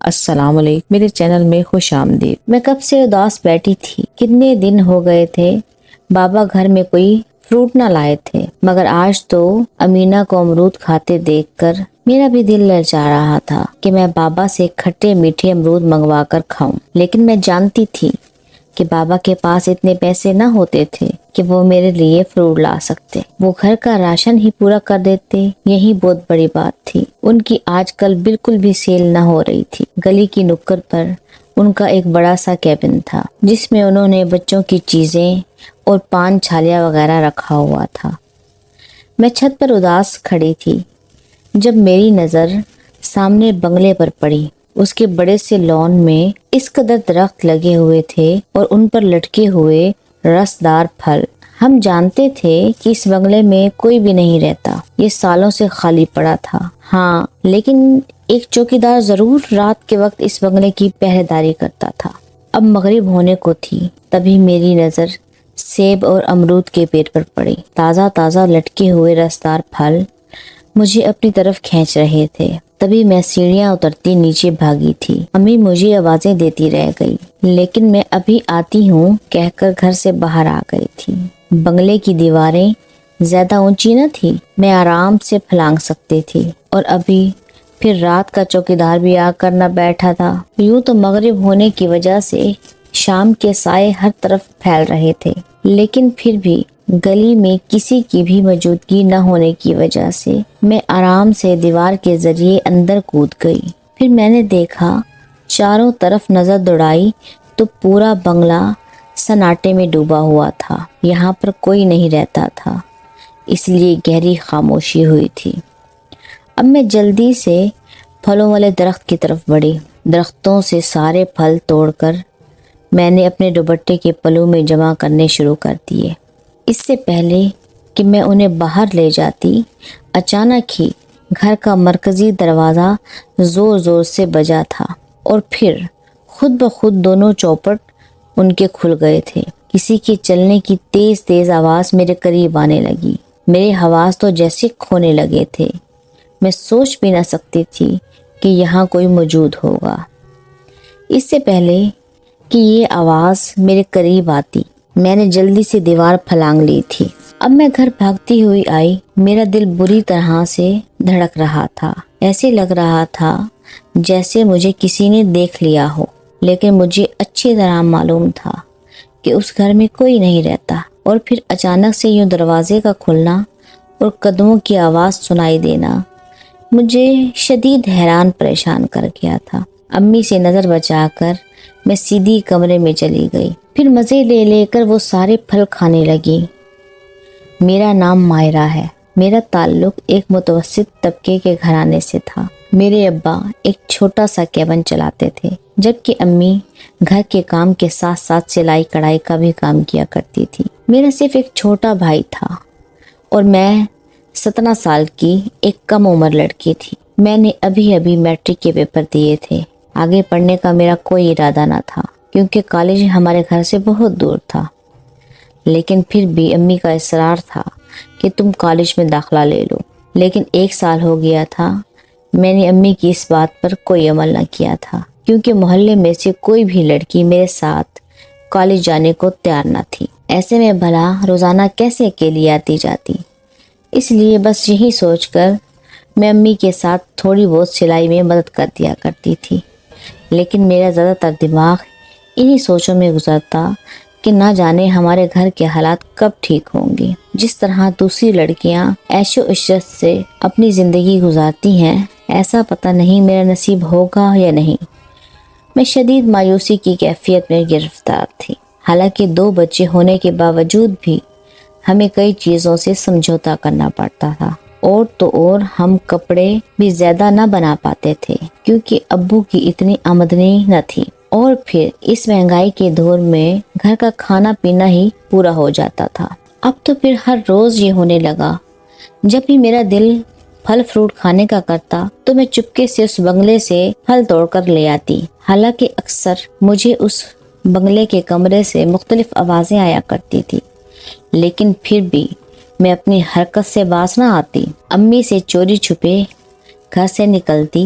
السلام علیکم، میرے چینل میں خوش آمدید۔ میں کب سے اداس بیٹھی تھی، کتنے دن ہو گئے تھے بابا گھر میں کوئی فروٹ نہ لائے تھے، مگر آج تو امینہ کو امرود کھاتے دیکھ کر میرا بھی دل للچا رہا تھا کہ میں بابا سے کھٹے میٹھے امرود منگوا کر کھاؤں، لیکن میں جانتی تھی کہ بابا کے پاس اتنے پیسے نہ ہوتے تھے کہ وہ میرے لیے فروٹ لا سکتے۔ وہ گھر کا راشن ہی پورا کر دیتے، یہی بہت بڑی بات تھی۔ ان کی آج کل بالکل بھی سیل نہ ہو رہی تھی۔ گلی کی نکڑ پر ان کا ایک بڑا سا کیبن تھا جس میں انہوں نے بچوں کی چیزیں اور پان چھالیاں وغیرہ رکھا ہوا تھا۔ میں چھت پر اداس کھڑی تھی جب میری نظر سامنے بنگلے پر پڑی۔ اس کے بڑے سے لان میں اس قدر درخت لگے ہوئے تھے اور ان پر لٹکے ہوئے رسدار پھل۔ ہم جانتے تھے کہ اس بنگلے میں کوئی بھی نہیں رہتا، یہ سالوں سے خالی پڑا تھا۔ ہاں، لیکن ایک چوکیدار ضرور رات کے وقت اس بنگلے کی پہرے داری کرتا تھا۔ اب مغرب ہونے کو تھی، تبھی میری نظر سیب اور امرود کے پیڑ پر پڑی۔ تازہ تازہ لٹکے ہوئے رسدار پھل مجھے اپنی طرف کھینچ رہے تھے۔ تبھی میں سیڑھیاں اترتی نیچے بھاگی تھی۔ امی مجھے آوازیں دیتی رہ گئی، لیکن میں ابھی آتی ہوں کہہ کر گھر سے باہر آ گئی تھی۔ بنگلے کی دیواریں زیادہ اونچی نہ تھی، میں آرام سے پھلانگ سکتی تھی، اور ابھی پھر رات کا چوکیدار بھی آ کر نہ بیٹھا تھا۔ یوں تو مغرب ہونے کی وجہ سے شام کے سائے ہر طرف پھیل رہے تھے، لیکن پھر بھی گلی میں کسی کی بھی موجودگی نہ ہونے کی وجہ سے میں آرام سے دیوار کے ذریعے اندر کود گئی۔ پھر میں نے دیکھا، چاروں طرف نظر دوڑائی تو پورا بنگلہ سناٹے میں ڈوبا ہوا تھا۔ یہاں پر کوئی نہیں رہتا تھا، اس لیے گہری خاموشی ہوئی تھی۔ اب میں جلدی سے پھلوں والے درخت کی طرف بڑھی۔ درختوں سے سارے پھل توڑ کر میں نے اپنے دوپٹے کے پلو میں جمع کرنے شروع کر دیے۔ اس سے پہلے کہ میں انہیں باہر لے جاتی، اچانک ہی گھر کا مرکزی دروازہ زور زور سے بجا تھا، اور پھر خود بخود دونوں چوپٹ ان کے کھل گئے تھے۔ کسی کے چلنے کی تیز تیز آواز میرے قریب آنے لگی۔ میرے حواس تو جیسے کھونے لگے تھے۔ میں سوچ بھی نہ سکتی تھی کہ یہاں کوئی موجود ہوگا۔ اس سے پہلے کہ یہ آواز میرے قریب آتی، میں نے جلدی سے دیوار پھلانگ لی تھی۔ اب میں گھر بھاگتی ہوئی آئی۔ میرا دل بری طرح سے دھڑک رہا تھا۔ ایسے لگ رہا تھا جیسے مجھے کسی نے دیکھ لیا ہو، لیکن مجھے اچھی طرح معلوم تھا کہ اس گھر میں کوئی نہیں رہتا۔ اور پھر اچانک سے یوں دروازے کا کھلنا اور قدموں کی آواز سنائی دینا مجھے شدید حیران پریشان کر گیا تھا۔ امی سے نظر بچا کر میں سیدھی کمرے میں چلی گئی۔ پھر مزے لے لے کر وہ سارے پھل کھانے لگی۔ میرا نام مائرہ ہے۔ میرا تعلق ایک متوسط طبقے کے گھرانے سے تھا۔ میرے ابا ایک چھوٹا سا کیبن چلاتے تھے، جبکہ امی گھر کے کام کے ساتھ ساتھ سلائی کڑھائی کا بھی کام کیا کرتی تھی۔ میرا صرف ایک چھوٹا بھائی تھا، اور میں 17 سال کی ایک کم عمر لڑکی تھی۔ میں نے ابھی میٹرک کے پیپر دیے تھے۔ آگے پڑھنے کا میرا کوئی ارادہ نہ تھا، کیونکہ کالج ہمارے گھر سے بہت دور تھا، لیکن پھر بھی امی کا اصرار تھا کہ تم کالج میں داخلہ لے لو۔ لیکن 1 سال ہو گیا تھا، میں نے امی کی اس بات پر کوئی عمل نہ کیا تھا، کیونکہ محلے میں سے کوئی بھی لڑکی میرے ساتھ کالج جانے کو تیار نہ تھی۔ ایسے میں بھلا روزانہ کیسے اکیلی آتی جاتی؟ اس لیے بس یہی سوچ کر میں امی کے ساتھ تھوڑی بہت سلائی میں مدد کر دیا کرتی تھی، لیکن میرا زیادہ تر دماغ انہی سوچوں میں گزرتا کہ نہ جانے ہمارے گھر کے حالات کب ٹھیک ہوں گے۔ جس طرح دوسری لڑکیاں عیش و عشرت سے اپنی زندگی گزارتی ہیں، ایسا پتہ نہیں میرا نصیب ہوگا یا نہیں۔ میں شدید مایوسی کی کیفیت میں گرفتار تھی۔ حالانکہ 2 بچے ہونے کے باوجود بھی ہمیں کئی چیزوں سے سمجھوتا کرنا پڑتا تھا، اور تو اور ہم کپڑے بھی زیادہ نہ بنا پاتے تھے، کیونکہ ابو کی اتنی آمدنی نہ تھی، اور پھر اس مہنگائی کے دور میں گھر کا کھانا پینا ہی پورا ہو جاتا تھا۔ اب تو پھر ہر روز یہ ہونے لگا، جب بھی میرا دل پھل فروٹ کھانے کا کرتا تو میں چپکے سے اس بنگلے سے پھل توڑ کر لے آتی۔ حالانکہ اکثر مجھے اس بنگلے کے کمرے سے مختلف آوازیں آیا کرتی تھی، لیکن پھر بھی میں اپنی حرکت سے باز نہ آتی۔ امی سے چوری چھپے گھر سے نکلتی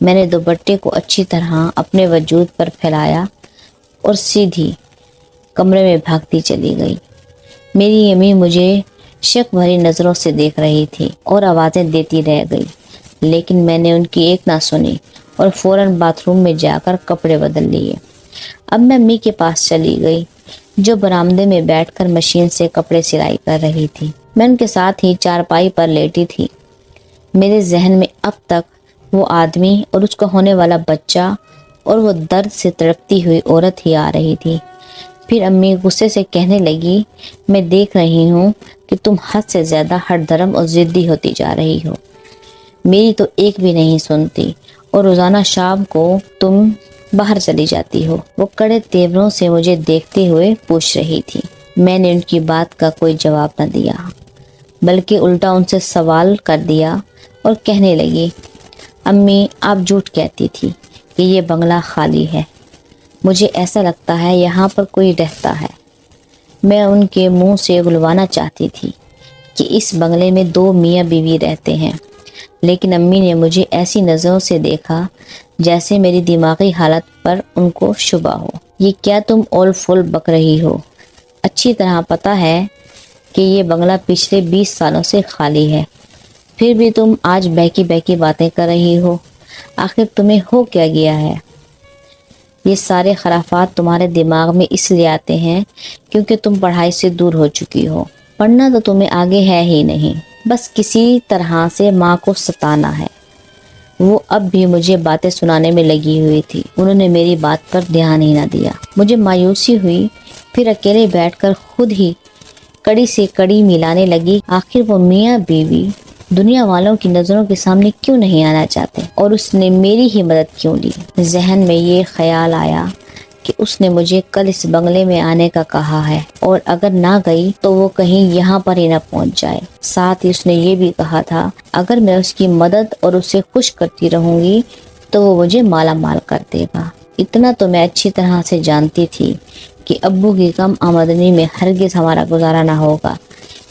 میں نے دوپٹے کو اچھی طرح اپنے وجود پر پھیلایا اور سیدھی کمرے میں بھاگتی چلی گئی۔ میری امی مجھے شک بھری نظروں سے دیکھ رہی تھی اور آوازیں دیتی رہ گئی، لیکن میں نے ان کی ایک نہ سنی اور فوراً باتھ روم میں جا کر کپڑے بدل لیے۔ اب میں امی کے پاس چلی گئی جو برآمدے میں بیٹھ کر مشین سے کپڑے سلائی کر رہی تھی۔ میں ان کے ساتھ ہی چارپائی پر لیٹی تھی۔ میرے ذہن میں اب تک وہ آدمی اور اس کا ہونے والا بچہ اور وہ درد سے تڑپتی ہوئی عورت ہی آ رہی تھی۔ پھر امی غصے سے کہنے لگی، میں دیکھ رہی ہوں کہ تم حد سے زیادہ ہٹ دھرم اور ضدی ہوتی جا رہی ہو، میری تو ایک بھی نہیں سنتی اور روزانہ شام کو تم باہر چلی جاتی ہو۔ وہ کڑے تیوروں سے مجھے دیکھتے ہوئے پوچھ رہی تھی۔ میں نے ان کی بات کا کوئی جواب نہ دیا، بلکہ الٹا ان سے سوال کر دیا اور کہنے لگی، امی آپ جھوٹ کہتی تھی کہ یہ بنگلہ خالی ہے، مجھے ایسا لگتا ہے یہاں پر کوئی رہتا ہے۔ میں ان کے منہ سے اگلوانا چاہتی تھی کہ اس بنگلے میں 2 میاں بیوی رہتے ہیں، لیکن امی نے مجھے ایسی نظروں سے دیکھا جیسے میری دماغی حالت پر ان کو شبہ ہو۔ یہ کیا تم اول فول بک رہی ہو؟ اچھی طرح پتہ ہے کہ یہ بنگلہ پچھلے 20 سالوں سے خالی ہے، پھر بھی تم آج بہکی بہکی باتیں کر رہی ہو۔ آخر تمہیں ہو کیا گیا ہے؟ یہ سارے خرافات تمہارے دماغ میں اس لیے آتے ہیں کیونکہ تم پڑھائی سے دور ہو چکی ہو۔ پڑھنا تو تمہیں آگے ہے ہی نہیں، بس کسی طرح سے ماں کو ستانا ہے۔ وہ اب بھی مجھے باتیں سنانے میں لگی ہوئی تھی۔ انہوں نے میری بات پر دھیان ہی نہ دیا۔ مجھے مایوسی ہوئی، پھر اکیلے بیٹھ کر خود ہی کڑی سے کڑی ملانے لگی۔ آخر وہ میاں بیوی دنیا والوں کی نظروں کے سامنے کیوں نہیں آنا چاہتے اور اس نے میری ہی مدد کیوں لی؟ ذہن میں یہ خیال آیا کہ اس نے مجھے کل اس بنگلے میں آنے کا کہا ہے اور اگر نہ گئی تو وہ کہیں یہاں پر ہی نہ پہنچ جائے۔ ساتھ ہی اس نے یہ بھی کہا تھا اگر میں اس کی مدد اور اسے خوش کرتی رہوں گی تو وہ مجھے مالا مال کر دے گا۔ اتنا تو میں اچھی طرح سے جانتی تھی کہ ابو کی کم آمدنی میں ہرگز ہمارا گزارا نہ ہوگا،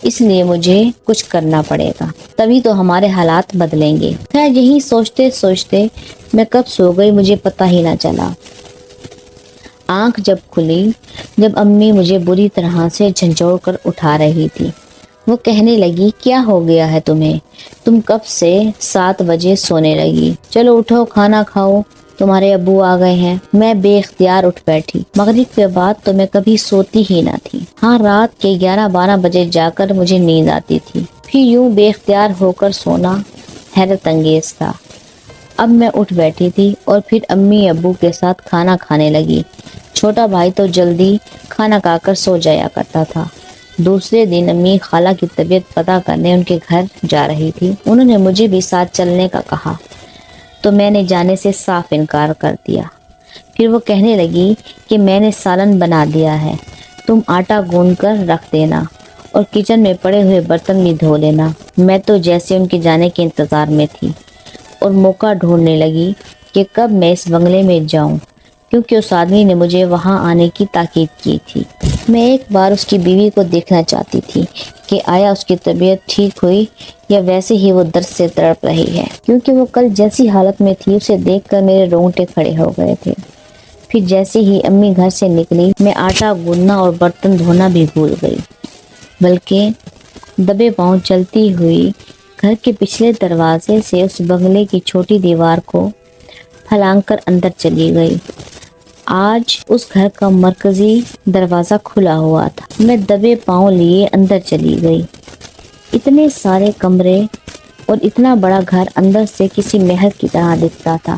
اس لیے مجھے کچھ کرنا پڑے گا، تبھی تو ہمارے حالات بدلیں گے۔ خیر یہی سوچتے سوچتے میں کب سو گئی مجھے پتہ ہی نہ چلا۔ آنکھ جب کھلی، جب امی مجھے بری طرح سے جھنجھوڑ کر اٹھا رہی تھی، وہ کہنے لگی، کیا ہو گیا ہے تمہیں؟ تم کب سے 7 بجے سونے لگی؟ چلو اٹھو، کھانا کھاؤ، تمہارے ابو آ گئے ہیں۔ میں بے اختیار اٹھ بیٹھی۔ مغرب کے بعد تو میں کبھی سوتی ہی نہ تھی۔ ہاں رات کے 11-12 بجے جا کر مجھے نیند آتی تھی، پھر یوں بے اختیار ہو کر سونا حیرت انگیز تھا۔ اب میں اٹھ بیٹھی تھی اور پھر امی ابو کے ساتھ کھانا کھانے لگی۔ چھوٹا بھائی تو جلدی کھانا کھا کر سو جایا کرتا تھا۔ دوسرے دن امی خالہ کی طبیعت پتہ کرنے ان کے گھر جا رہی تھی۔ انہوں نے مجھے بھی ساتھ چلنے کا کہا تو میں نے جانے سے صاف انکار کر دیا۔ پھر وہ کہنے لگی کہ میں نے سالن بنا دیا ہے، تم آٹا گوندھ کر رکھ دینا اور کچن میں پڑے ہوئے برتن بھی دھو لینا۔ میں تو جیسے ان کے جانے کے انتظار میں تھی اور موقع ڈھونڈنے لگی کہ کب میں اس بنگلے میں جاؤں، کیونکہ اس آدمی نے مجھے وہاں آنے کی تاکید کی تھی۔ میں ایک بار اس کی بیوی کو دیکھنا چاہتی تھی کہ آیا اس کی طبیعت ٹھیک ہوئی یا ویسے ہی وہ درد سے تڑپ رہی ہے، کیونکہ وہ کل جیسی حالت میں تھی اسے دیکھ کر میرے رونگٹے کھڑے ہو گئے تھے۔ پھر جیسے ہی امی گھر سے نکلی میں آٹا گوندھنا اور برتن دھونا بھی بھول گئی، بلکہ دبے پاؤں چلتی ہوئی گھر کے پچھلے دروازے سے اس بنگلے کی چھوٹی دیوار کو پھلانگ کر اندر چلی گئی۔ آج اس گھر کا مرکزی دروازہ کھلا ہوا تھا۔ میں دبے پاؤں لیے اندر چلی گئی۔ اتنے سارے کمرے اور اتنا بڑا گھر اندر سے کسی محل کی طرح دکھتا تھا۔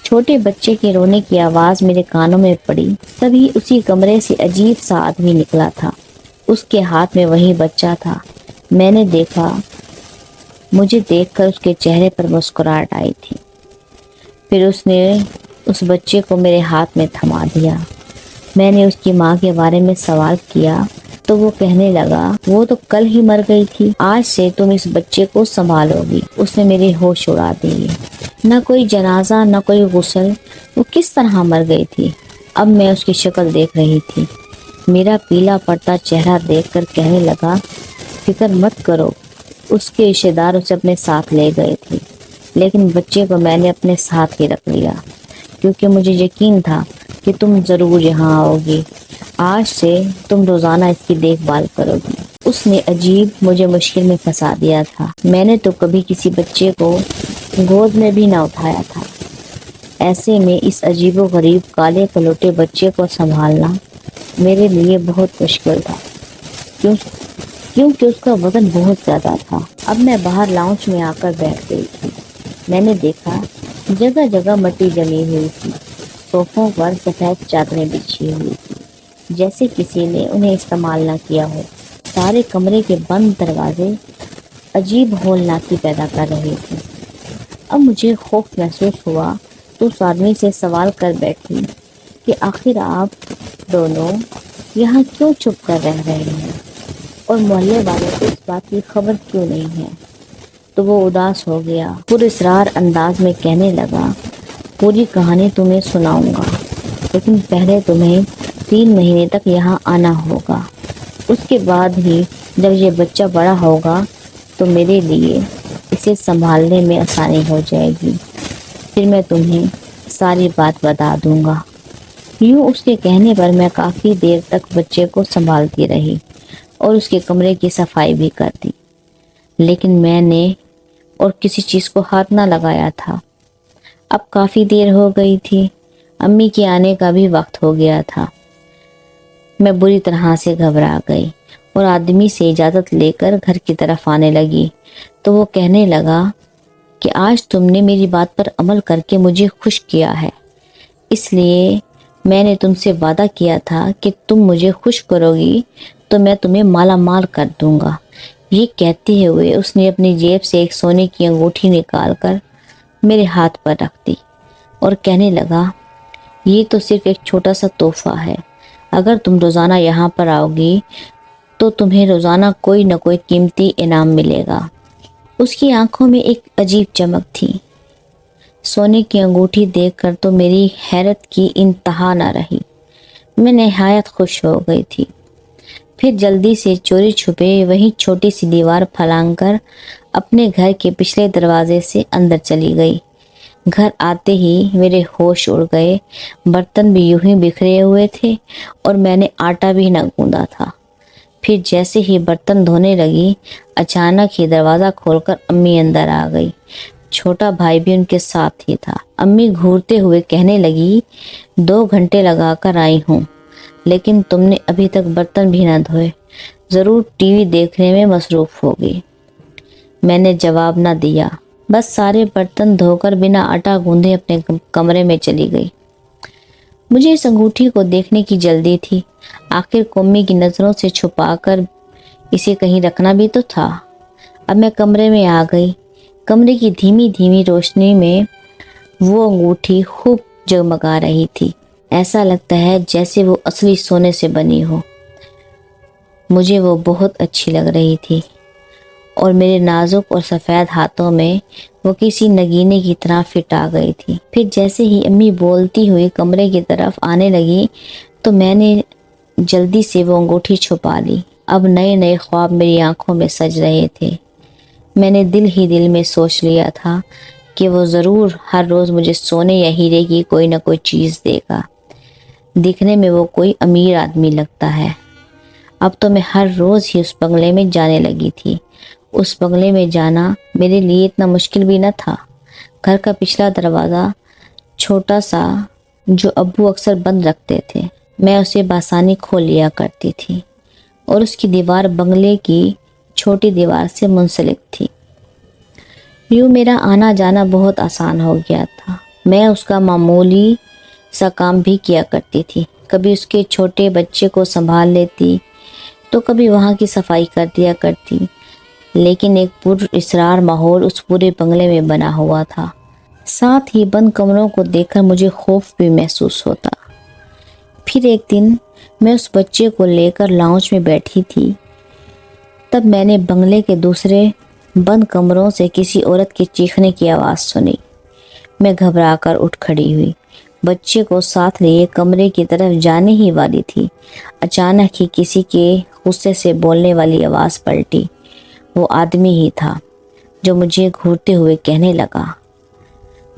چھوٹے بچے کے رونے کی آواز میرے کانوں میں پڑی، تبھی اسی کمرے سے عجیب سا آدمی نکلا تھا۔ اس کے ہاتھ میں وہی بچہ تھا۔ میں نے دیکھا، مجھے دیکھ کر اس کے چہرے پر مسکراہٹ آئی تھی۔ پھر اس نے اس بچے کو میرے ہاتھ میں تھما دیا۔ میں نے اس کی ماں کے بارے میں سوال کیا تو وہ کہنے لگا، وہ تو کل ہی مر گئی تھی، آج سے تم اس بچے کو سنبھالو گی۔ اس نے میرے ہوش اڑا دیے۔ نہ کوئی جنازہ نہ کوئی غسل، وہ کس طرح مر گئی تھی؟ اب میں اس کی شکل دیکھ رہی تھی۔ میرا پیلا پڑتا چہرہ دیکھ کر کہنے لگا، فکر مت کرو، اس کے رشتہ دار اسے اپنے ساتھ لے گئے تھے، لیکن بچے کو میں نے اپنے ساتھ ہی رکھ لیا کیونکہ مجھے یقین تھا کہ تم ضرور یہاں آؤ گی۔ آج سے تم روزانہ اس کی دیکھ بھال کرو گی۔ اس نے عجیب مجھے مشکل میں پھنسا دیا تھا۔ میں نے تو کبھی کسی بچے کو گود میں بھی نہ اٹھایا تھا، ایسے میں اس عجیب و غریب کالے کلوٹے بچے کو سنبھالنا میرے لیے بہت مشکل تھا، کیونکہ اس کا وزن بہت زیادہ تھا۔ اب میں باہر لاؤنج میں آ کر بیٹھ گئی تھی۔ میں نے دیکھا جگہ جگہ مٹی جمی ہوئی تھی، صوفوں پر سفید چادریں بچھی ہوئی تھی جیسے کسی نے انہیں استعمال نہ کیا ہو۔ سارے کمرے کے بند دروازے عجیب ہولناکی پیدا کر رہے تھے۔ اب مجھے خوف محسوس ہوا تو اس آدمی سے سوال کر بیٹھی کہ آخر آپ دونوں یہاں کیوں چپ کر رہ رہے ہیں اور محلے والوں کو اس بات کی خبر کیوں نہیں ہے؟ تو وہ اداس ہو گیا، پراسرار انداز میں کہنے لگا، پوری کہانی تمہیں سناؤں گا، لیکن پہلے تمہیں 3 مہینے تک یہاں آنا ہوگا۔ اس کے بعد ہی جب یہ بچہ بڑا ہوگا تو میرے لیے اسے سنبھالنے میں آسانی ہو جائے گی، پھر میں تمہیں ساری بات بتا دوں گا۔ یوں اس کے کہنے پر میں کافی دیر تک بچے کو سنبھالتی رہی اور اس کے کمرے کی صفائی بھی کرتی، لیکن میں نے اور کسی چیز کو ہاتھ نہ لگایا تھا۔ اب کافی دیر ہو گئی تھی، امی کے آنے کا بھی وقت ہو گیا تھا۔ میں بری طرح سے گھبرا گئی اور آدمی سے اجازت لے کر گھر کی طرف آنے لگی تو وہ کہنے لگا کہ آج تم نے میری بات پر عمل کر کے مجھے خوش کیا ہے، اس لیے میں نے تم سے وعدہ کیا تھا کہ تم مجھے خوش کرو گی تو میں تمہیں مالا مال کر دوں گا۔ یہ کہتے ہوئے اس نے اپنی جیب سے ایک سونے کی انگوٹھی نکال کر میرے ہاتھ پر رکھ دی اور کہنے لگا، یہ تو صرف ایک چھوٹا سا تحفہ ہے، اگر تم روزانہ یہاں پر آؤ گی تو تمہیں روزانہ کوئی نہ کوئی قیمتی انعام ملے گا۔ اس کی آنکھوں میں ایک عجیب چمک تھی۔ سونے کی انگوٹھی دیکھ کر تو میری حیرت کی انتہا نہ رہی۔ میں نہایت خوش ہو گئی تھی۔ پھر جلدی سے چوری چھپے وہی چھوٹی سی دیوار پھلانگ کر اپنے گھر کے پچھلے دروازے سے اندر چلی گئی۔ گھر آتے ہی میرے ہوش اڑ گئے، برتن بھی یوں ہی بکھرے ہوئے تھے اور میں نے آٹا بھی نہ گوندا تھا۔ پھر جیسے ہی برتن دھونے لگی، اچانک ہی دروازہ کھول کر امی اندر آ گئی۔ چھوٹا بھائی بھی ان کے ساتھ ہی تھا۔ امی گھورتے ہوئے کہنے لگی، 2 گھنٹے لگا کر آئی ہوں لیکن تم نے ابھی تک برتن بھی نہ دھوئے، ضرور ٹی وی دیکھنے میں مصروف ہوگی۔ میں نے جواب نہ دیا، بس سارے برتن دھو کر بنا آٹا گوندے اپنے کمرے میں چلی گئی۔ مجھے اس انگوٹھی کو دیکھنے کی جلدی تھی، آخر قومی کی نظروں سے چھپا کر اسے کہیں رکھنا بھی تو تھا۔ اب میں کمرے میں آ گئی۔ کمرے کی دھیمی دھیمی روشنی میں وہ انگوٹھی خوب جگمگا رہی تھی، ایسا لگتا ہے جیسے وہ اصلی سونے سے بنی ہو۔ مجھے وہ بہت اچھی لگ رہی تھی اور میرے نازک اور سفید ہاتھوں میں وہ کسی نگینے کی طرح فٹ آ گئی تھی۔ پھر جیسے ہی امی بولتی ہوئی کمرے کی طرف آنے لگی تو میں نے جلدی سے وہ انگوٹھی چھپا لی۔ اب نئے نئے خواب میری آنکھوں میں سج رہے تھے۔ میں نے دل ہی دل میں سوچ لیا تھا کہ وہ ضرور ہر روز مجھے سونے یا ہیرے کی کوئی نہ کوئی چیز دے گا۔ دکھنے میں وہ کوئی امیر آدمی لگتا ہے۔ اب تو میں ہر روز ہی اس بنگلے میں جانے لگی تھی۔ اس بنگلے میں جانا میرے لیے اتنا مشکل بھی نہ تھا۔ گھر کا پچھلا دروازہ چھوٹا سا جو ابو اکثر بند رکھتے تھے، میں اسے بآسانی کھول لیا کرتی تھی اور اس کی دیوار بنگلے کی چھوٹی دیوار سے منسلک تھی۔ یوں میرا آنا جانا بہت آسان ہو گیا تھا۔ میں اس کا معمولی سا کام بھی کیا کرتی تھی، کبھی اس کے چھوٹے بچے کو سنبھال لیتی تو کبھی وہاں کی صفائی کر دیا کرتی، لیکن ایک پراسرار ماحول اس پورے بنگلے میں بنا ہوا تھا۔ ساتھ ہی بند کمروں کو دیکھ کر مجھے خوف بھی محسوس ہوتا۔ پھر ایک دن میں اس بچے کو لے کر لاؤنج میں بیٹھی تھی، تب میں نے بنگلے کے دوسرے بند کمروں سے کسی عورت کے چیخنے کی آواز سنی۔ میں گھبرا کر اٹھ کھڑی ہوئی، بچے کو ساتھ لیے کمرے کی طرف جانے ہی والی تھی۔ اچانک ہی کسی کے غصے سے بولنے والی آواز پلٹی۔ وہ آدمی ہی تھا جو مجھے گھورتے ہوئے کہنے لگا،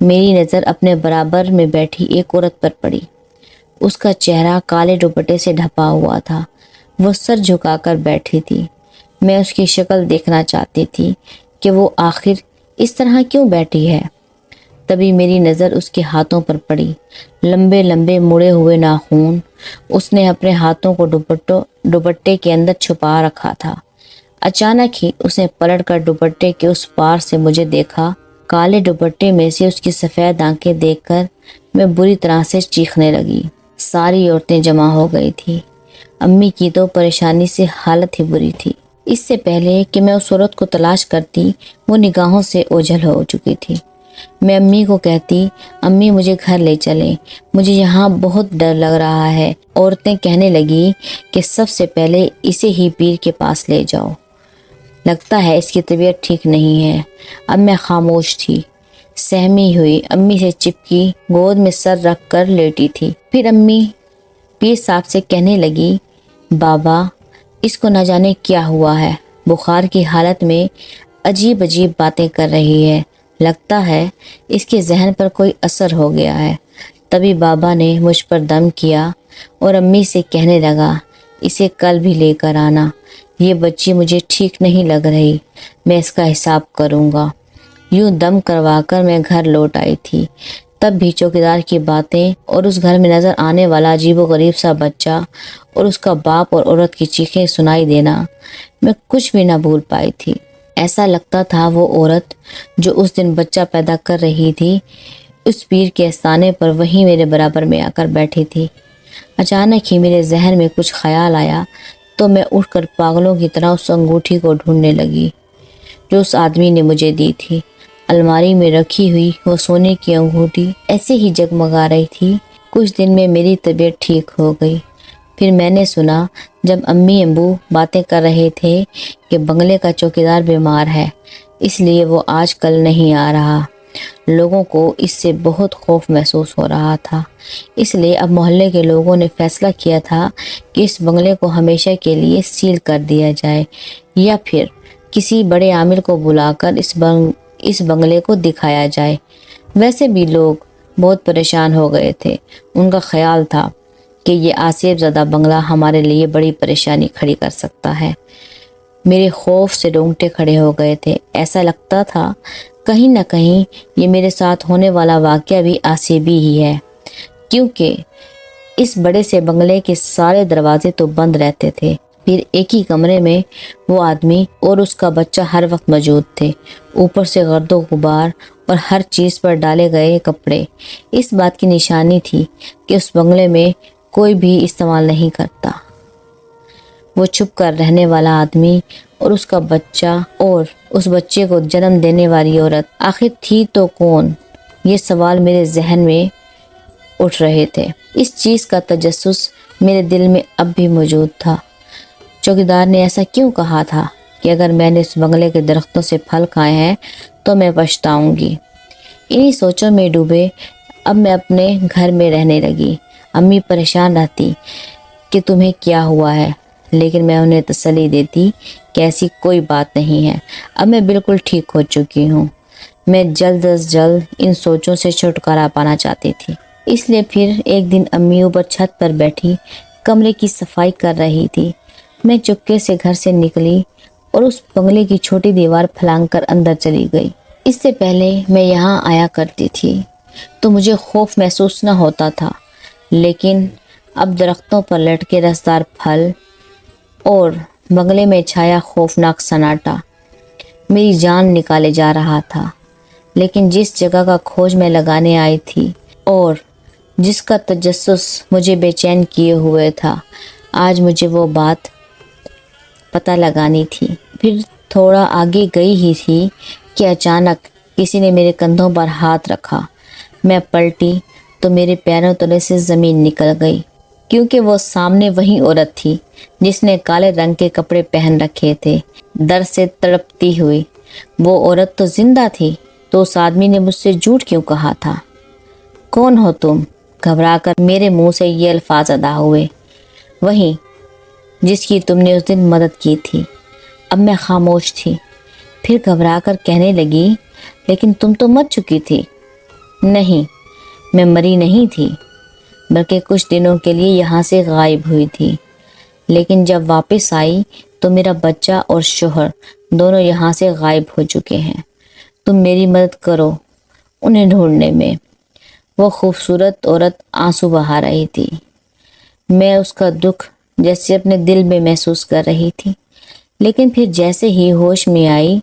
میری نظر اپنے برابر میں بیٹھی ایک عورت پر پڑی۔ اس کا چہرہ کالے دوپٹے سے ڈھپا ہوا تھا، وہ سر جھکا کر بیٹھی تھی۔ میں اس کی شکل دیکھنا چاہتی تھی کہ وہ آخر اس طرح کیوں بیٹھی ہے۔ تبھی میری نظر اس کے ہاتھوں پر پڑی، لمبے لمبے مڑے ہوئے ناخن۔ اس نے اپنے ہاتھوں کو دوپٹے کے اندر چھپا رکھا تھا۔ اچانک ہی اس نے پلٹ کر دوپٹے کے اس پار سے مجھے دیکھا۔ کالے دوپٹے میں سے اس کی سفید آنکھیں دیکھ کر میں بری طرح سے چیخنے لگی۔ ساری عورتیں جمع ہو گئی تھی۔ امی کی تو پریشانی سے حالت ہی بری تھی۔ اس سے پہلے کہ میں اس عورت کو تلاش کرتی، وہ نگاہوں سے اوجھل ہو چکی تھی۔ میں امی کو کہتی، امی مجھے گھر لے چلیں، مجھے یہاں بہت ڈر لگ رہا ہے۔ عورتیں کہنے لگی کہ سب سے پہلے اسے ہی پیر کے پاس لے جاؤ، لگتا ہے اس کی طبیعت ٹھیک نہیں ہے۔ اب میں خاموش تھی، سہمی ہوئی امی سے چپکی، گود میں سر رکھ کر لیٹی تھی۔ پھر امی پیر صاحب سے کہنے لگی، بابا اس کو نہ جانے کیا ہوا ہے، بخار کی حالت میں عجیب عجیب باتیں کر رہی ہے، لگتا ہے اس کے ذہن پر کوئی اثر ہو گیا ہے۔ تبھی بابا نے مجھ پر دم کیا اور امی سے کہنے لگا، اسے کل بھی لے کر آنا، یہ بچی مجھے ٹھیک نہیں لگ رہی، میں اس کا حساب کروں گا۔ یوں دم کروا کر میں گھر لوٹ آئی تھی۔ تب بھی چوکیدار کی باتیں اور اس گھر میں نظر آنے والا عجیب و غریب سا بچہ اور اس کا باپ اور عورت کی چیخیں سنائی دینا، میں کچھ بھی نہ بھول پائی تھی۔ ایسا لگتا تھا وہ عورت جو اس دن بچہ پیدا کر رہی تھی، اس پیر کے آستانے پر وہیں میرے برابر میں آ کر بیٹھی تھی۔ اچانک ہی میرے ذہن میں کچھ خیال آیا تو میں اٹھ کر پاگلوں کی طرح اس انگوٹھی کو ڈھونڈنے لگی جو اس آدمی نے مجھے دی تھی۔ الماری میں رکھی ہوئی وہ سونے کی انگوٹھی ایسے ہی جگمگا رہی تھی۔ کچھ دن میں میری طبیعت ٹھیک ہو گئی۔ پھر میں نے سنا جب امی ابو باتیں کر رہے تھے کہ بنگلے کا چوکیدار بیمار ہے، اس لیے وہ آج کل نہیں آ رہا۔ لوگوں کو اس سے بہت خوف محسوس ہو رہا تھا، اس لیے اب محلے کے لوگوں نے فیصلہ کیا تھا کہ اس بنگلے کو ہمیشہ کے لیے سیل کر دیا جائے یا پھر کسی بڑے عامل کو بلا کر اس بنگلے کو دکھایا جائے۔ ویسے بھی لوگ بہت پریشان ہو گئے تھے۔ ان کا خیال تھا کہ یہ آصف زدہ بنگلہ ہمارے لیے بڑی پریشانی کھڑی کر سکتا ہے۔ میرے خوف سے رونگٹے کھڑے ہو گئے تھے۔ ایسا لگتا تھا کہیں نہ کہیں یہ میرے ساتھ ہونے والا واقعہ بھی آصفی ہی ہے، کیونکہ اس بڑے سے بنگلے کے سارے دروازے تو بند رہتے تھے، پھر ایک ہی کمرے میں وہ آدمی اور اس کا بچہ ہر وقت موجود تھے، اوپر سے گرد و غبار اور ہر چیز پر ڈالے گئے کپڑے اس بات کی نشانی تھی کہ اس بنگلے میں کوئی بھی استعمال نہیں کرتا۔ وہ چھپ کر رہنے والا آدمی اور اس کا بچہ اور اس بچے کو جنم دینے والی عورت آخر تھی تو کون؟ یہ سوال میرے ذہن میں اٹھ رہے تھے۔ اس چیز کا تجسس میرے دل میں اب بھی موجود تھا۔ چوکیدار نے ایسا کیوں کہا تھا کہ اگر میں نے اس بنگلے کے درختوں سے پھل کھائے ہیں تو میں پچھتاؤں گی؟ انہی سوچوں میں ڈوبے اب میں اپنے گھر میں رہنے لگی۔ امی پریشان رہتی کہ تمہیں کیا ہوا ہے، لیکن میں انہیں تسلی دیتی کہ ایسی کوئی بات نہیں ہے، اب میں بالکل ٹھیک ہو چکی ہوں۔ میں جلد از جلد ان سوچوں سے چھٹکارا پانا چاہتی تھی، اس لیے پھر ایک دن امی اوپر چھت پر بیٹھی کمرے کی صفائی کر رہی تھی۔ میں چپکے سے گھر سے نکلی اور اس بنگلے کی چھوٹی دیوار پھلانگ کر اندر چلی گئی۔ اس سے پہلے میں یہاں آیا کرتی تھی تو مجھے خوف محسوس نہ ہوتا تھا، لیکن اب درختوں پر لٹکے رسدار پھل اور بنگلے میں چھایا خوفناک سناٹا میری جان نکالے جا رہا تھا۔ لیکن جس جگہ کا کھوج میں لگانے آئی تھی اور جس کا تجسس مجھے بے چین کیے ہوئے تھا، آج مجھے وہ بات پتہ لگانی تھی۔ پھر تھوڑا آگے گئی ہی تھی کہ اچانک کسی نے میرے کندھوں پر ہاتھ رکھا۔ میں پلٹی تو میرے پیروں تلے سے زمین نکل گئی، کیونکہ وہ سامنے وہی عورت تھی جس نے کالے رنگ کے کپڑے پہن رکھے تھے، درد سے تڑپتی ہوئی۔ وہ عورت تو زندہ تھی، تو اس آدمی نے مجھ سے جھوٹ کیوں کہا تھا؟ کون ہو تم؟ گھبرا کر میرے منہ سے یہ الفاظ ادا ہوئے، وہی جس کی تم نے اس دن مدد کی تھی۔ اب میں خاموش تھی، پھر گھبرا کر کہنے لگی، لیکن تم تو مر چکی تھی۔ نہیں، میں مری نہیں تھی، بلکہ کچھ دنوں کے لیے یہاں سے غائب ہوئی تھی، لیکن جب واپس آئی تو میرا بچہ اور شوہر دونوں یہاں سے غائب ہو چکے ہیں۔ تم میری مدد کرو انہیں ڈھونڈنے میں۔ وہ خوبصورت عورت آنسو بہا رہی تھی۔ میں اس کا دکھ جیسے اپنے دل میں محسوس کر رہی تھی، لیکن پھر جیسے ہی ہوش میں آئی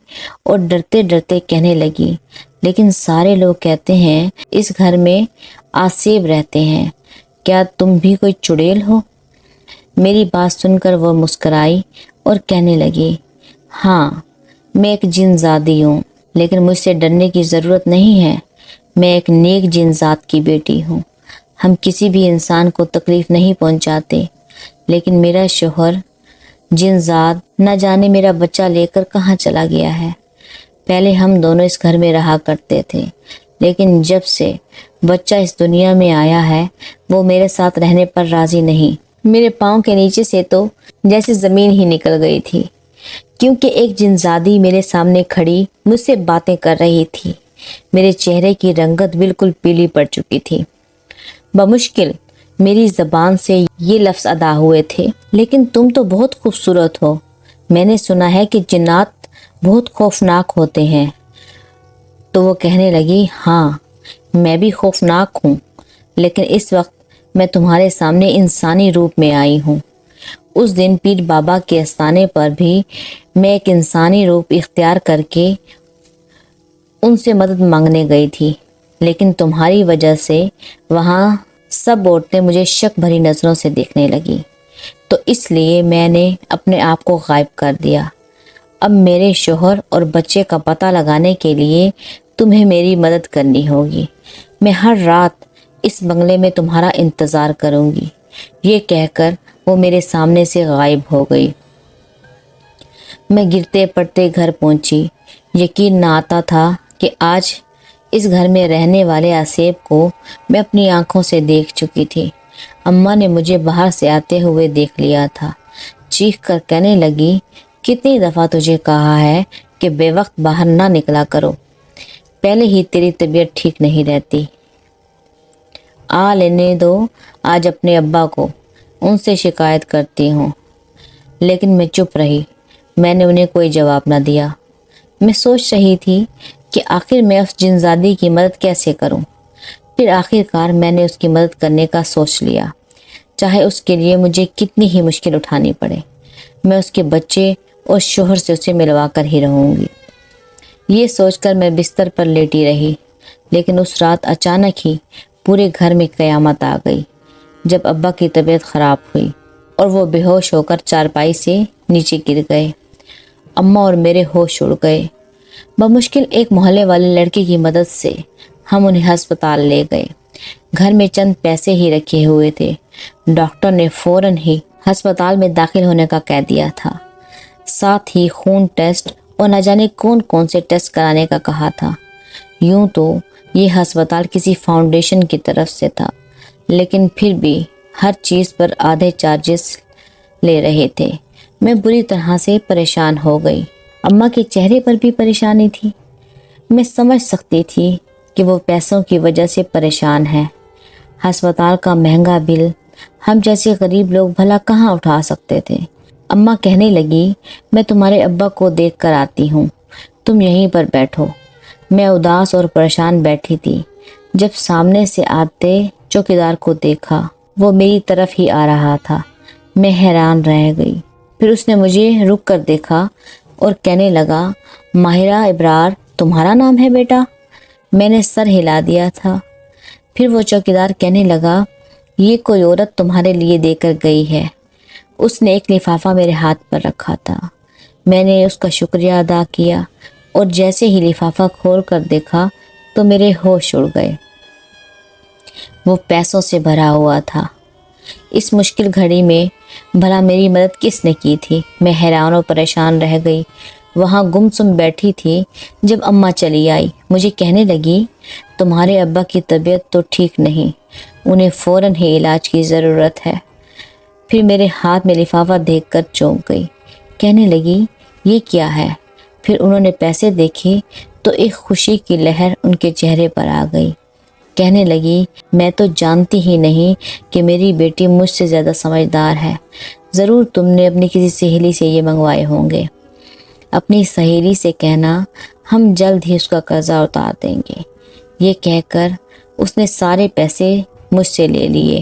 اور ڈرتے ڈرتے کہنے لگی، لیکن سارے لوگ کہتے ہیں اس گھر میں آسیب رہتے ہیں، کیا تم بھی کوئی چڑیل ہو؟ میری بات سن کر وہ مسکرائی اور کہنے لگی، ہاں، میں ایک جن زادی ہوں، لیکن مجھ سے ڈرنے کی ضرورت نہیں ہے۔ میں ایک نیک جن ذات کی بیٹی ہوں۔ ہم کسی بھی انسان کو تکلیف نہیں پہنچاتے، لیکن میرا شوہر جن ذات نہ جانے میرا بچہ لے کر کہاں چلا گیا ہے۔ پہلے ہم دونوں اس گھر میں رہا کرتے تھے، لیکن جب سے بچہ اس دنیا میں آیا ہے وہ میرے ساتھ رہنے پر راضی نہیں۔ میرے پاؤں کے نیچے سے تو جیسے زمین ہی نکل گئی تھی، کیونکہ ایک جنزادی میرے سامنے کھڑی مجھ سے باتیں کر رہی تھی۔ میرے چہرے کی رنگت بالکل پیلی پڑ چکی تھی۔ بمشکل میری زبان سے یہ لفظ ادا ہوئے تھے، لیکن تم تو بہت خوبصورت ہو۔ میں نے سنا ہے کہ جنات بہت خوفناک ہوتے ہیں۔ تو وہ کہنے لگی، ہاں، میں بھی خوفناک ہوں، لیکن اس وقت میں تمہارے سامنے انسانی روپ میں آئی ہوں۔ اس دن پیر بابا کے استانے پر بھی میں ایک انسانی روپ اختیار کر کے ان سے مدد مانگنے گئی تھی، لیکن تمہاری وجہ سے وہاں سب عورتیں مجھے شک بھری نظروں سے دیکھنے لگی، تو اس لیے میں نے اپنے آپ کو غائب کر دیا۔ اب میرے شوہر اور بچے کا پتہ لگانے کے لیے تمہیں میری مدد کرنی ہوگی۔ میں ہر رات اس بنگلے میں تمہارا انتظار کروں گی۔ یہ کہہ کر وہ میرے سامنے سے غائب ہو گئی۔ میں گرتے پڑتے گھر پہنچی۔ یقین نہ آتا تھا کہ آج اس گھر میں رہنے والے آصیب کو میں اپنی آنکھوں سے دیکھ چکی تھی۔ اماں نے مجھے باہر سے آتے ہوئے دیکھ لیا تھا۔ چیخ کر کہنے لگی، کتنی دفعہ تجھے کہا ہے کہ بے وقت باہر نہ نکلا کرو، پہلے ہی تیری طبیعت ٹھیک نہیں رہتی۔ آ لینے دو آج اپنے ابا کو، ان سے شکایت کرتی ہوں۔ لیکن میں چپ رہی۔ میں نے انہیں کوئی جواب نہ دیا۔ میں سوچ رہی تھی کہ آخر میں اس جنزادی کی مدد کیسے کروں۔ پھر آخر کار میں نے اس کی مدد کرنے کا سوچ لیا، چاہے اس کے لیے مجھے کتنی ہی مشکل اٹھانی پڑے۔ میں اس کے بچے اور شوہر سے اسے ملوا کر ہی رہوں گی۔ یہ سوچ کر میں بستر پر لیٹی رہی، لیکن اس رات اچانک ہی پورے گھر میں قیامت آ گئی، جب ابا کی طبیعت خراب ہوئی اور وہ بے ہوش ہو کر چارپائی سے نیچے گر گئے۔ اماں اور میرے ہوش اڑ گئے۔ بمشکل ایک محلے والے لڑکے کی مدد سے ہم انہیں ہسپتال لے گئے۔ گھر میں چند پیسے ہی رکھے ہوئے تھے۔ ڈاکٹر نے فوراً ہی ہسپتال میں داخل ہونے کا کہہ دیا تھا، ساتھ ہی خون ٹیسٹ اور نہ جانے کون کون سے ٹیسٹ کرانے کا کہا تھا۔ یوں تو یہ ہسپتال کسی فاؤنڈیشن کی طرف سے تھا، لیکن پھر بھی ہر چیز پر آدھے چارجز لے رہے تھے۔ میں بری طرح سے پریشان ہو گئی۔ اماں کے چہرے پر بھی پریشانی تھی۔ میں سمجھ سکتی تھی کہ وہ پیسوں کی وجہ سے پریشان ہے۔ ہسپتال کا مہنگا بل ہم جیسے غریب لوگ بھلا کہاں اٹھا سکتے تھے۔ اماں کہنے لگی، میں تمہارے ابا کو دیکھ کر آتی ہوں، تم یہیں پر بیٹھو۔ میں اداس اور پریشان بیٹھی تھی جب سامنے سے آتے چوکیدار کو دیکھا۔ وہ میری طرف ہی آ رہا تھا۔ میں حیران رہ گئی۔ پھر اس نے مجھے رک کر دیکھا اور کہنے لگا، ماہرہ ابرار تمہارا نام ہے بیٹا؟ میں نے سر ہلا دیا تھا۔ پھر وہ چوکیدار کہنے لگا، یہ کوئی عورت تمہارے لیے دے کر گئی ہے۔ اس نے ایک لفافہ میرے ہاتھ پر رکھا تھا۔ میں نے اس کا شکریہ ادا کیا اور جیسے ہی لفافہ کھول کر دیکھا تو میرے ہوش اڑ گئے۔ وہ پیسوں سے بھرا ہوا تھا۔ اس مشکل گھڑی میں بھلا میری مدد کس نے کی تھی؟ میں حیران و پریشان رہ گئی۔ وہاں گمسم بیٹھی تھی جب اماں چلی آئی۔ مجھے کہنے لگی، تمہارے ابا کی طبیعت تو ٹھیک نہیں، انہیں فوراً ہی علاج کی ضرورت ہے۔ پھر میرے ہاتھ میں لفافہ دیکھ کر چونک گئی۔ کہنے لگی، یہ کیا ہے؟ پھر انہوں نے پیسے دیکھے تو ایک خوشی کی لہر ان کے چہرے پر آ گئی۔ کہنے لگی میں تو جانتی ہی نہیں کہ میری بیٹی مجھ سے زیادہ سمجھدار ہے، ضرور تم نے اپنی کسی سہیلی سے یہ منگوائے ہوں گے۔ اپنی سہیلی سے کہنا ہم جلد ہی اس کا قرضہ اتار دیں گے۔ یہ کہہ کر اس نے سارے پیسے مجھ سے لے لیے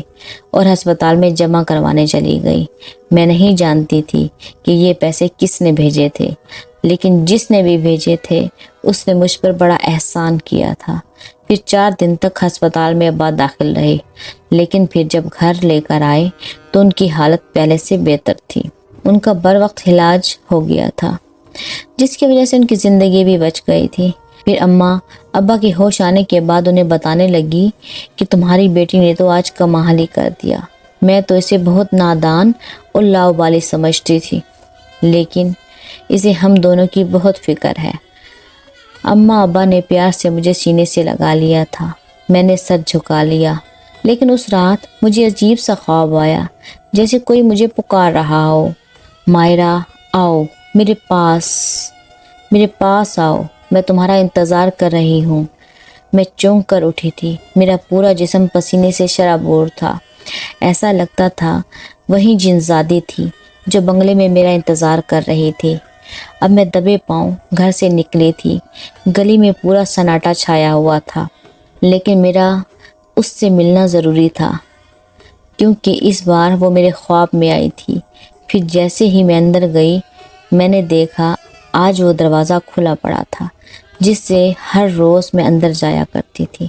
اور ہسپتال میں جمع کروانے چلی گئی۔ میں نہیں جانتی تھی کہ یہ پیسے کس نے بھیجے تھے، لیکن جس نے بھی بھیجے تھے اس نے مجھ پر بڑا احسان کیا تھا۔ پھر 4 دن تک ہسپتال میں ابا داخل رہے، لیکن پھر جب گھر لے کر آئے تو ان کی حالت پہلے سے بہتر تھی۔ ان کا بر وقت علاج ہو گیا تھا، جس کی وجہ سے ان کی زندگی بھی بچ گئی تھی۔ پھر اماں ابا کے ہوش آنے کے بعد انہیں بتانے لگی کہ تمہاری بیٹی نے تو آج کمال ہی کر دیا۔ میں تو اسے بہت نادان اور لاؤبالی سمجھتی تھی، لیکن اسے ہم دونوں کی بہت فکر ہے۔ اماں ابا نے پیار سے مجھے سینے سے لگا لیا تھا۔ میں نے سر جھکا لیا، لیکن اس رات مجھے عجیب سا خواب آیا، جیسے کوئی مجھے پکار رہا ہو، مائرہ آؤ میرے پاس آؤ، میں تمہارا انتظار کر رہی ہوں۔ میں چونک کر اٹھی تھی، میرا پورا جسم پسینے سے شرابور تھا۔ ایسا لگتا تھا وہی جنزادی تھی جو بنگلے میں میرا انتظار کر رہی تھی۔ اب میں دبے پاؤں گھر سے نکلی تھی۔ گلی میں پورا سناٹا چھایا ہوا تھا، لیکن میرا اس سے ملنا ضروری تھا، کیونکہ اس بار وہ میرے خواب میں آئی تھی۔ پھر جیسے ہی میں اندر گئی، میں نے دیکھا آج وہ دروازہ کھلا پڑا تھا جس سے ہر روز میں اندر جایا کرتی تھی،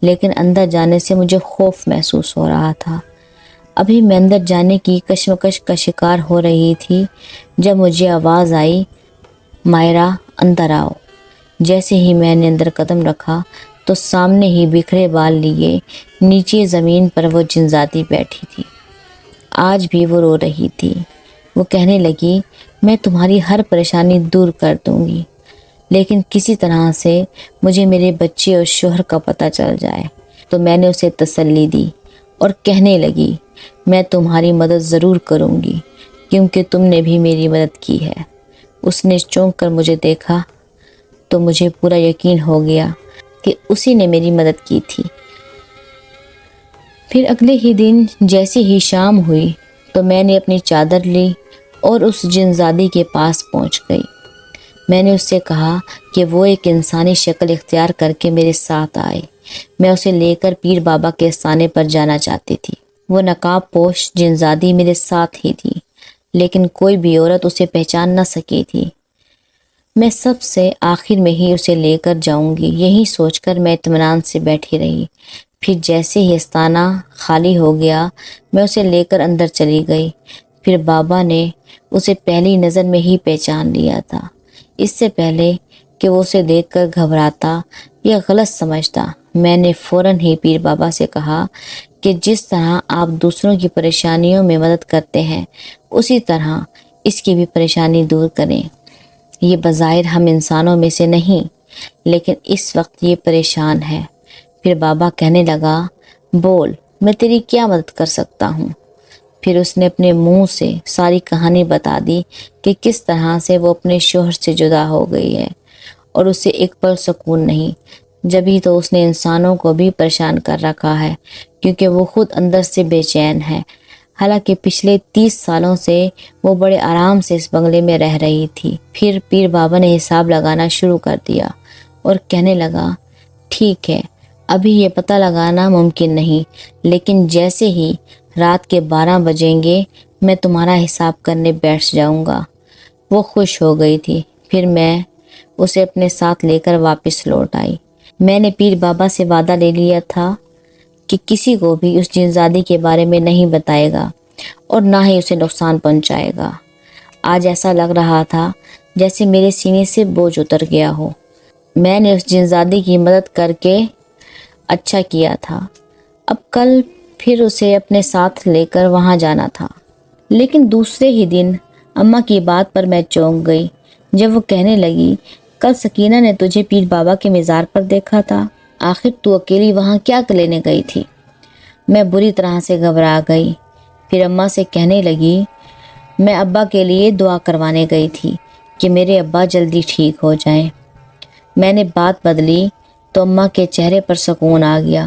لیکن اندر جانے سے مجھے خوف محسوس ہو رہا تھا۔ ابھی میں اندر جانے کی کشمکش کا شکار ہو رہی تھی جب مجھے آواز آئی، مائرہ اندر آؤ۔ جیسے ہی میں نے اندر قدم رکھا تو سامنے ہی بکھرے بال لیے نیچے زمین پر وہ جنزادی بیٹھی تھی۔ آج بھی وہ رو رہی تھی۔ وہ کہنے لگی میں تمہاری ہر پریشانی دور کر دوں گی، لیکن کسی طرح سے مجھے میرے بچے اور شوہر کا پتہ چل جائے۔ تو میں نے اسے تسلی دی اور کہنے لگی میں تمہاری مدد ضرور کروں گی، کیونکہ تم نے بھی میری مدد کی ہے۔ اس نے چونک کر مجھے دیکھا تو مجھے پورا یقین ہو گیا کہ اسی نے میری مدد کی تھی۔ پھر اگلے ہی دن جیسے ہی شام ہوئی تو میں نے اپنی چادر لی اور اس جنزادی کے پاس پہنچ گئی۔ میں نے اس سے کہا کہ وہ ایک انسانی شکل اختیار کر کے میرے ساتھ آئے۔ میں اسے لے کر پیر بابا کے استانے پر جانا چاہتی تھی۔ وہ نقاب پوش جنزادی میرے ساتھ ہی تھی، لیکن کوئی بھی عورت اسے پہچان نہ سکی تھی۔ میں سب سے آخر میں ہی اسے لے کر جاؤں گی، یہی سوچ کر میں اطمینان سے بیٹھی رہی۔ پھر جیسے ہی استانہ خالی ہو گیا، میں اسے لے کر اندر چلی گئی۔ پھر بابا نے اسے پہلی نظر میں ہی پہچان لیا تھا۔ اس سے پہلے کہ وہ اسے دیکھ کر گھبراتا یا غلط سمجھتا، میں نے فوراً ہی پیر بابا سے کہا کہ جس طرح آپ دوسروں کی پریشانیوں میں مدد کرتے ہیں، اسی طرح اس کی بھی پریشانی دور کریں۔ یہ بظاہر ہم انسانوں میں سے نہیں، لیکن اس وقت یہ پریشان ہے۔ پھر بابا کہنے لگا بول، میں تیری کیا مدد کر سکتا ہوں؟ پھر اس نے اپنے منہ سے ساری کہانی بتا دی کہ کس طرح سے وہ اپنے شوہر سے جدا ہو گئی ہے اور اسے ایک پل سکون نہیں۔ جبھی تو اس نے انسانوں کو بھی پریشان کر رکھا ہے، کیونکہ وہ خود اندر سے بے چین ہے۔ حالانکہ پچھلے 30 سالوں سے وہ بڑے آرام سے اس بنگلے میں رہ رہی تھی۔ پھر پیر بابا نے حساب لگانا شروع کر دیا اور کہنے لگا ٹھیک ہے، ابھی یہ پتہ لگانا ممکن نہیں، لیکن جیسے ہی رات کے 12 بجیں گے میں تمہارا حساب کرنے بیٹھ جاؤں گا۔ وہ خوش ہو گئی تھی۔ پھر میں اسے اپنے ساتھ لے کر واپس لوٹ آئی۔ میں نے پیر بابا سے وعدہ لے لیا تھا کہ کسی کو بھی اس جنزادی کے بارے میں نہیں بتائے گا اور نہ ہی اسے نقصان پہنچائے گا۔ آج ایسا لگ رہا تھا جیسے میرے سینے سے بوجھ اتر گیا ہو۔ میں نے اس جنزادی کی مدد کر کے اچھا کیا تھا۔ اب کل پھر اسے اپنے ساتھ لے کر وہاں جانا تھا۔ لیکن دوسرے ہی دن اماں کی بات پر میں چونک گئی جب وہ کہنے لگی کل سکینہ نے تجھے پیر بابا کے مزار پر دیکھا تھا، آخر تو اکیلی وہاں کیا لینے گئی تھی؟ میں بری طرح سے گھبرا گئی۔ پھر اماں سے کہنے لگی میں ابا کے لیے دعا کروانے گئی تھی کہ میرے ابا جلدی ٹھیک ہو جائیں۔ میں نے بات بدلی تو اماں کے چہرے پر سکون آ گیا۔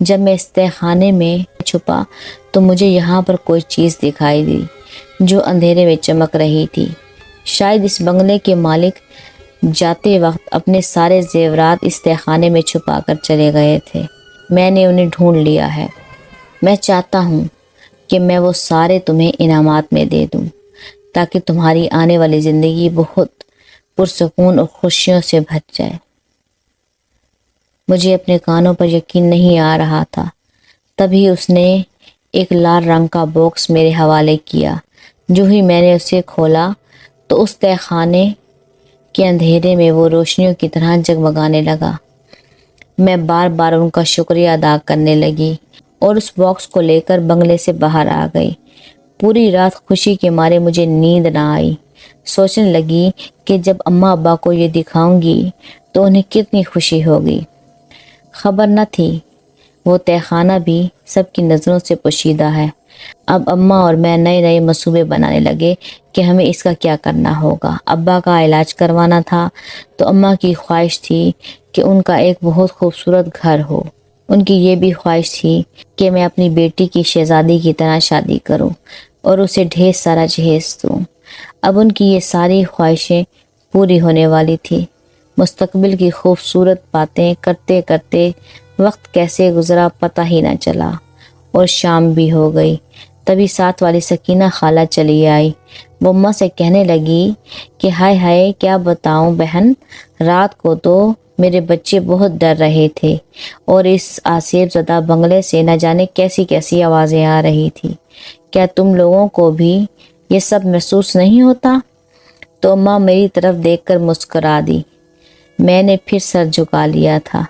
جب میں اس تہہ خانے میں چھپا تو مجھے یہاں پر کوئی چیز دکھائی دی جو اندھیرے میں چمک رہی تھی۔ شاید اس بنگلے کے مالک جاتے وقت اپنے سارے زیورات اس تہہ خانے میں چھپا کر چلے گئے تھے۔ میں نے انہیں ڈھونڈ لیا ہے۔ میں چاہتا ہوں کہ میں وہ سارے تمہیں انعامات میں دے دوں تاکہ تمہاری آنے والی زندگی بہت پرسکون اور خوشیوں سے بھر جائے۔ مجھے اپنے کانوں پر یقین نہیں آ رہا تھا۔ تبھی اس نے ایک لال رنگ کا باکس میرے حوالے کیا۔ جو ہی میں نے اسے کھولا تو اس تہہ خانے کے اندھیرے میں وہ روشنیوں کی طرح جگمگانے لگا۔ میں بار بار ان کا شکریہ ادا کرنے لگی اور اس باکس کو لے کر بنگلے سے باہر آ گئی۔ پوری رات خوشی کے مارے مجھے نیند نہ آئی۔ سوچنے لگی کہ جب اماں ابا کو یہ دکھاؤں گی تو انہیں کتنی خوشی ہوگی۔ خبر نہ تھی وہ تہہ خانہ بھی سب کی نظروں سے پوشیدہ ہے۔ اب اماں اور میں نئے نئے منصوبے بنانے لگے کہ ہمیں اس کا کیا کرنا ہوگا۔ ابا کا علاج کروانا تھا تو اماں کی خواہش تھی کہ ان کا ایک بہت خوبصورت گھر ہو۔ ان کی یہ بھی خواہش تھی کہ میں اپنی بیٹی کی شہزادی کی طرح شادی کروں اور اسے ڈھیر سارا جہیز دوں۔ اب ان کی یہ ساری خواہشیں پوری ہونے والی تھی۔ مستقبل کی خوبصورت باتیں کرتے کرتے وقت کیسے گزرا پتہ ہی نہ چلا اور شام بھی ہو گئی۔ تبھی ساتھ والی سکینہ خالہ چلی آئی۔ وہ اماں سے کہنے لگی کہ ہائے ہائے کیا بتاؤں بہن، رات کو تو میرے بچے بہت ڈر رہے تھے اور اس آسیب زدہ بنگلے سے نہ جانے کیسی کیسی آوازیں آ رہی تھی۔ کیا تم لوگوں کو بھی یہ سب محسوس نہیں ہوتا؟ تو اماں میری طرف دیکھ کر مسکرا دی۔ میں نے پھر سر جھکا لیا تھا۔